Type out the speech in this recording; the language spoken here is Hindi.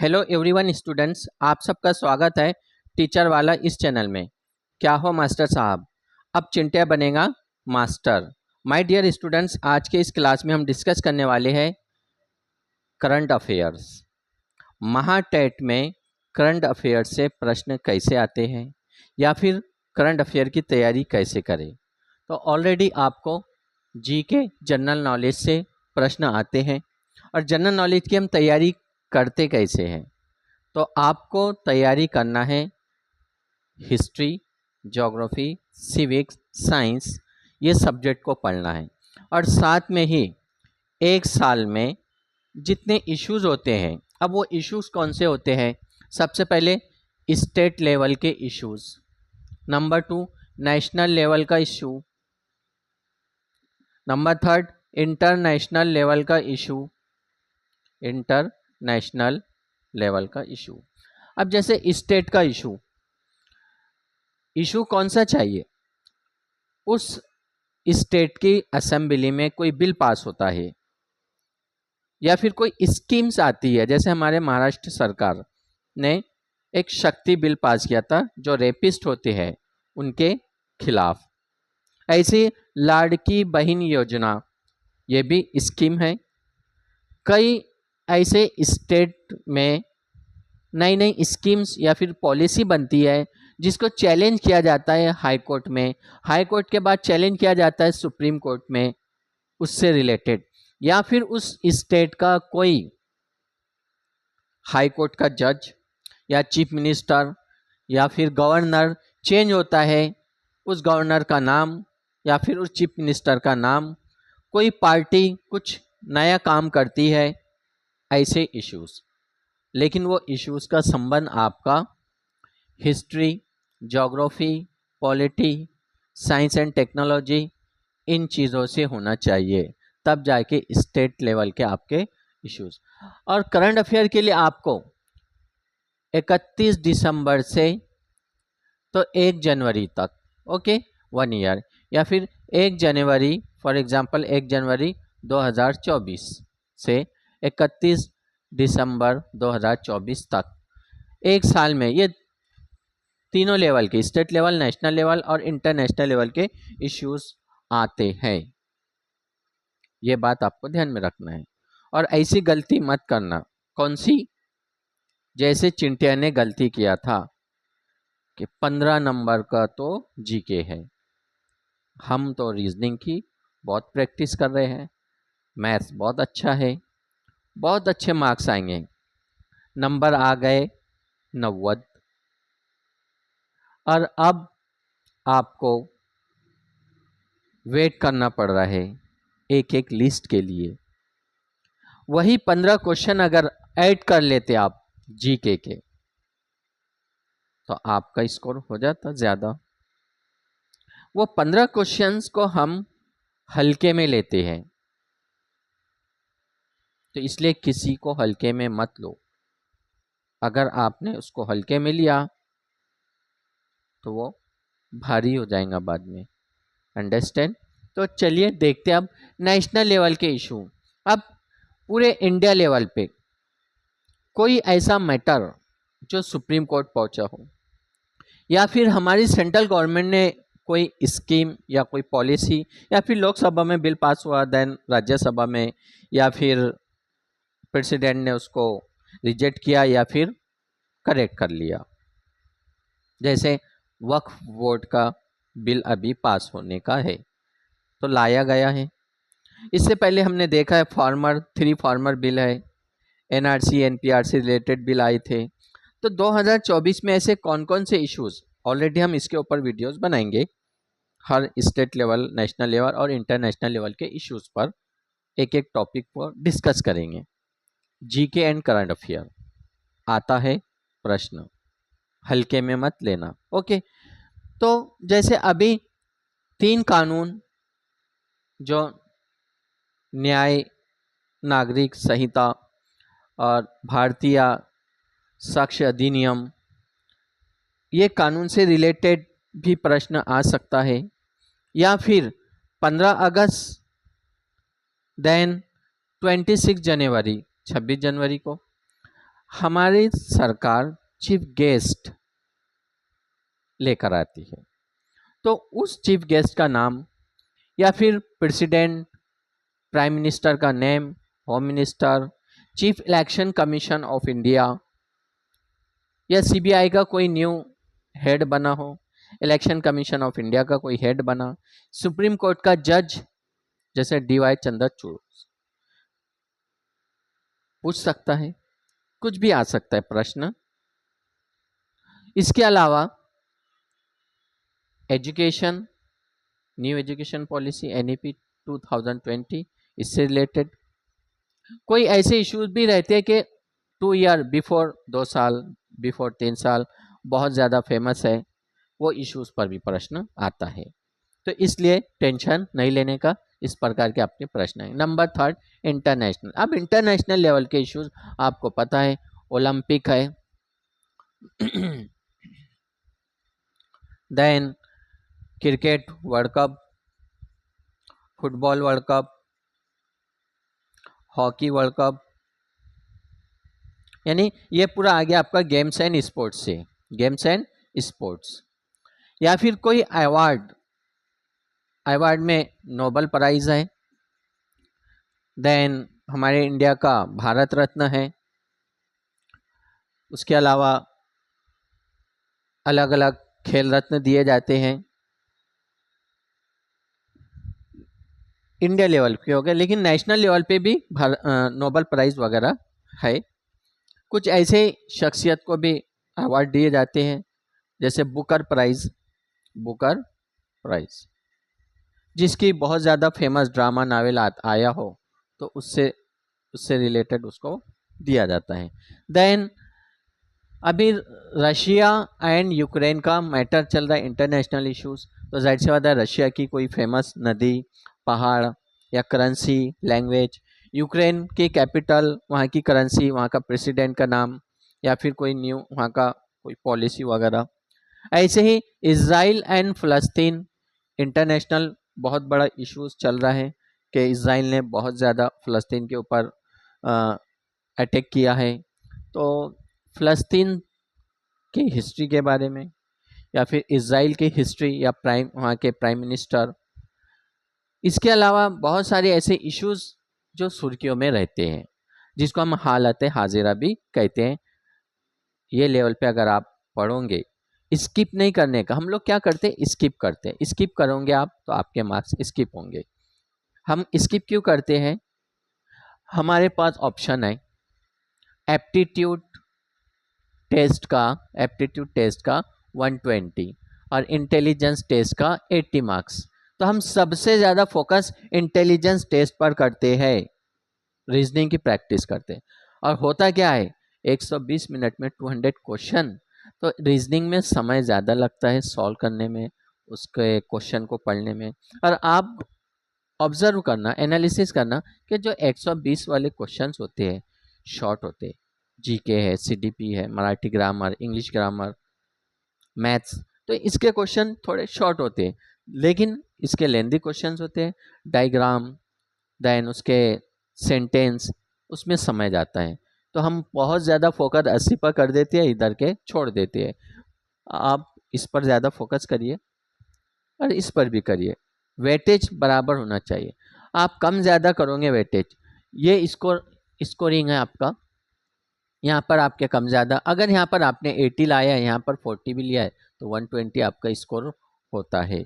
हेलो एवरीवन स्टूडेंट्स, आप सबका स्वागत है टीचर वाला इस चैनल में। क्या हो मास्टर साहब, अब चिंटिया बनेगा मास्टर। माय डियर स्टूडेंट्स, आज के इस क्लास में हम डिस्कस करने वाले हैं करंट अफेयर्स। महाटेट में करंट अफेयर से प्रश्न कैसे आते हैं या फिर करंट अफेयर की तैयारी कैसे करें। तो ऑलरेडी आपको जी के जनरल नॉलेज से प्रश्न आते हैं और जनरल नॉलेज की हम तैयारी करते कैसे हैं। तो आपको तैयारी करना है हिस्ट्री, ज्योग्राफी, सिविक्स, साइंस, ये सब्जेक्ट को पढ़ना है और साथ में ही एक साल में जितने इश्यूज होते हैं, अब वो इश्यूज कौन से होते हैं। सबसे पहले स्टेट लेवल के इश्यूज, नंबर 2 नेशनल लेवल का इशू, नंबर 3 इंटरनेशनल लेवल का इशू, इंटरनेशनल लेवल का इशू। अब जैसे स्टेट का इशू कौन सा चाहिए, उस स्टेट की असेंबली में कोई बिल पास होता है या फिर कोई स्कीम्स आती है। जैसे हमारे महाराष्ट्र सरकार ने एक शक्ति बिल पास किया था जो रेपिस्ट होते हैं उनके खिलाफ। ऐसी लाड़की बहन योजना, ये भी स्कीम है। कई ऐसे स्टेट में नई नई स्कीम्स या फिर पॉलिसी बनती है जिसको चैलेंज किया जाता है हाई कोर्ट में, हाई कोर्ट के बाद चैलेंज किया जाता है सुप्रीम कोर्ट में उससे रिलेटेड, या फिर उस स्टेट का कोई हाई कोर्ट का जज या चीफ मिनिस्टर या फिर गवर्नर चेंज होता है, उस गवर्नर का नाम या फिर उस चीफ मिनिस्टर का नाम, कोई पार्टी कुछ नया काम करती है, ऐसे इश्यूज। लेकिन वो इश्यूज का संबंध आपका history, geography, polity, science and technology, इन चीज़ों से होना चाहिए, तब जाके स्टेट लेवल के आपके इश्यूज। और करंट अफेयर के लिए आपको 31 दिसंबर से तो 1 जनवरी तक, ओके, 1 ईयर, या फिर 1 जनवरी, फॉर एग्जांपल 1 जनवरी 2024 से 31 दिसंबर 2024 तक, एक साल में ये तीनों लेवल के, स्टेट लेवल, नेशनल लेवल और इंटरनेशनल लेवल के इश्यूज आते हैं। ये बात आपको ध्यान में रखना है और ऐसी गलती मत करना। कौन सी? जैसे चिंटिया ने गलती किया था कि 15 नंबर का तो जीके है। हम तो रीजनिंग की बहुत प्रैक्टिस कर रहे हैं, मैथ्स बहुत अच्छा है, बहुत अच्छे मार्क्स आएंगे, नंबर आ गए 90। और अब आपको वेट करना पड़ रहा है एक एक लिस्ट के लिए। वही 15 क्वेश्चन अगर ऐड कर लेते आप जीके के तो आपका स्कोर हो जाता ज़्यादा। वो 15 क्वेश्चंस को हम हल्के में लेते हैं, तो इसलिए किसी को हल्के में मत लो। अगर आपने उसको हल्के में लिया तो वो भारी हो जाएगा बाद में, अंडरस्टैंड। तो चलिए देखते हैं अब नेशनल लेवल के इशू। अब पूरे इंडिया लेवल पे कोई ऐसा मैटर जो सुप्रीम कोर्ट पहुंचा हो, या फिर हमारी सेंट्रल गवर्नमेंट ने कोई स्कीम या कोई पॉलिसी, या फिर लोकसभा में बिल पास हुआ, देन राज्यसभा में, या फिर प्रेसिडेंट ने उसको रिजेक्ट किया या फिर करेक्ट कर लिया। जैसे वक्फ बोर्ड का बिल अभी पास होने का है तो लाया गया है। इससे पहले हमने देखा है थ्री फार्मर बिल है, एनआरसी एनपीआर से रिलेटेड बिल आए थे। तो 2024 में ऐसे कौन कौन से इश्यूज, ऑलरेडी हम इसके ऊपर वीडियोस बनाएंगे, हर स्टेट लेवल, नेशनल लेवल और इंटरनेशनल लेवल के इश्यूज पर एक एक टॉपिक पर डिस्कस करेंगे। जीके एंड करंट अफेयर आता है प्रश्न, हल्के में मत लेना, ओके। तो जैसे अभी 3 कानून जो न्याय नागरिक संहिता और भारतीय साक्ष्य अधिनियम, ये कानून से रिलेटेड भी प्रश्न आ सकता है, या फिर 15 अगस्त, देन 26 जनवरी 26 जनवरी को हमारी सरकार चीफ गेस्ट लेकर आती है, तो उस चीफ गेस्ट का नाम या फिर प्रेसिडेंट, प्राइम मिनिस्टर का name, home minister, chief election commission of India, या सीबीआई का कोई न्यू हेड बना हो, इलेक्शन कमीशन ऑफ इंडिया का कोई हेड बना, सुप्रीम कोर्ट का जज जैसे डीवाई चंद्रचूड़ पूछ सकता है, कुछ भी आ सकता है प्रश्न। इसके अलावा education, new education policy NEP 2020, इससे रिलेटेड कोई ऐसे इश्यूज भी रहते हैं कि 2 ईयर बिफोर, 2 साल बिफोर, 3 साल बहुत ज़्यादा फेमस है, वो इश्यूज पर भी प्रश्न आता है। तो इसलिए टेंशन नहीं लेने का, इस प्रकार के अपने प्रश्न है। Number 3, international. अब इंटरनेशनल लेवल के इश्यूज आपको पता है, ओलंपिक है, then cricket world cup, football world cup, hockey world cup, यानी ये पूरा आ गया आपका गेम्स एंड स्पोर्ट्स से, गेम्स एंड स्पोर्ट्स। या फिर कोई अवार्ड, अवार्ड में नोबेल प्राइज है, देन हमारे इंडिया का भारत रत्न है, उसके अलावा अलग अलग खेल रत्न दिए जाते हैं, इंडिया लेवल पे हो गए, लेकिन नेशनल लेवल पे भी नोबेल प्राइज वगैरह है। कुछ ऐसे शख्सियत को भी अवार्ड दिए जाते हैं, जैसे बुकर प्राइज, बुकर प्राइज जिसकी बहुत ज़्यादा फेमस ड्रामा नावल आया हो तो उससे उससे रिलेटेड उसको दिया जाता है। देन अभी रशिया एंड यूक्रेन का मैटर चल रहा है, इंटरनेशनल इश्यूज, तो जाहिर सी बात है रशिया की कोई फेमस नदी, पहाड़ या करेंसी, लैंग्वेज, यूक्रेन की कैपिटल, वहाँ की करेंसी, वहाँ का प्रेसिडेंट का नाम, या फिर कोई न्यू वहाँ का कोई पॉलिसी वगैरह। ऐसे ही इज़राइल एंड फ़लस्तीन, इंटरनेशनल बहुत बड़ा इश्यूज चल रहा है कि इज़राइल ने बहुत ज़्यादा फ़लस्तीन के ऊपर अटैक किया है। तो फ़लस्तीन की हिस्ट्री के बारे में, या फिर इज़राइल की हिस्ट्री, या वहाँ के प्राइम मिनिस्टर, इसके अलावा बहुत सारे ऐसे इश्यूज जो सुर्खियों में रहते हैं, जिसको हम हालत हाजिरा भी कहते हैं। ये लेवल पे अगर आप पढ़ोगे, स्किप नहीं करने का, हम लोग क्या करते हैं स्किप करते हैं, स्किप करोगे आप तो आपके मार्क्स स्किप होंगे। हम स्किप क्यों करते हैं? हमारे पास ऑप्शन है एप्टीट्यूड टेस्ट का 120 और इंटेलिजेंस टेस्ट का 80 मार्क्स। तो हम सबसे ज़्यादा फोकस इंटेलिजेंस टेस्ट पर करते हैं, रीजनिंग की प्रैक्टिस करते हैं। और होता क्या है, 120 मिनट में 200 क्वेश्चन, तो रीजनिंग में समय ज़्यादा लगता है सॉल्व करने में, उसके क्वेश्चन को पढ़ने में। और आप ऑब्जर्व करना, एनालिसिस करना कि जो 120 वाले क्वेश्चंस होते हैं शॉर्ट होते हैं, जीके है, सीडीपी है, Marathi grammar, English grammar, maths, तो इसके क्वेश्चन थोड़े शॉर्ट होते हैं, लेकिन इसके लेंदी क्वेश्चंस होते हैं, डायग्राम, देन उसके सेंटेंस, उसमें समय जाता है। तो हम बहुत ज़्यादा फोकस 80 पर कर देते हैं, इधर के छोड़ देते हैं। आप इस पर ज़्यादा फोकस करिए और इस पर भी करिए, वेटेज बराबर होना चाहिए। आप कम ज़्यादा करोगे वेटेज, ये स्कोरिंग है आपका, यहाँ पर आपके कम ज़्यादा, अगर यहाँ पर आपने 80 लाया है, यहाँ पर 40 भी लिया है, तो 120 आपका स्कोर होता है।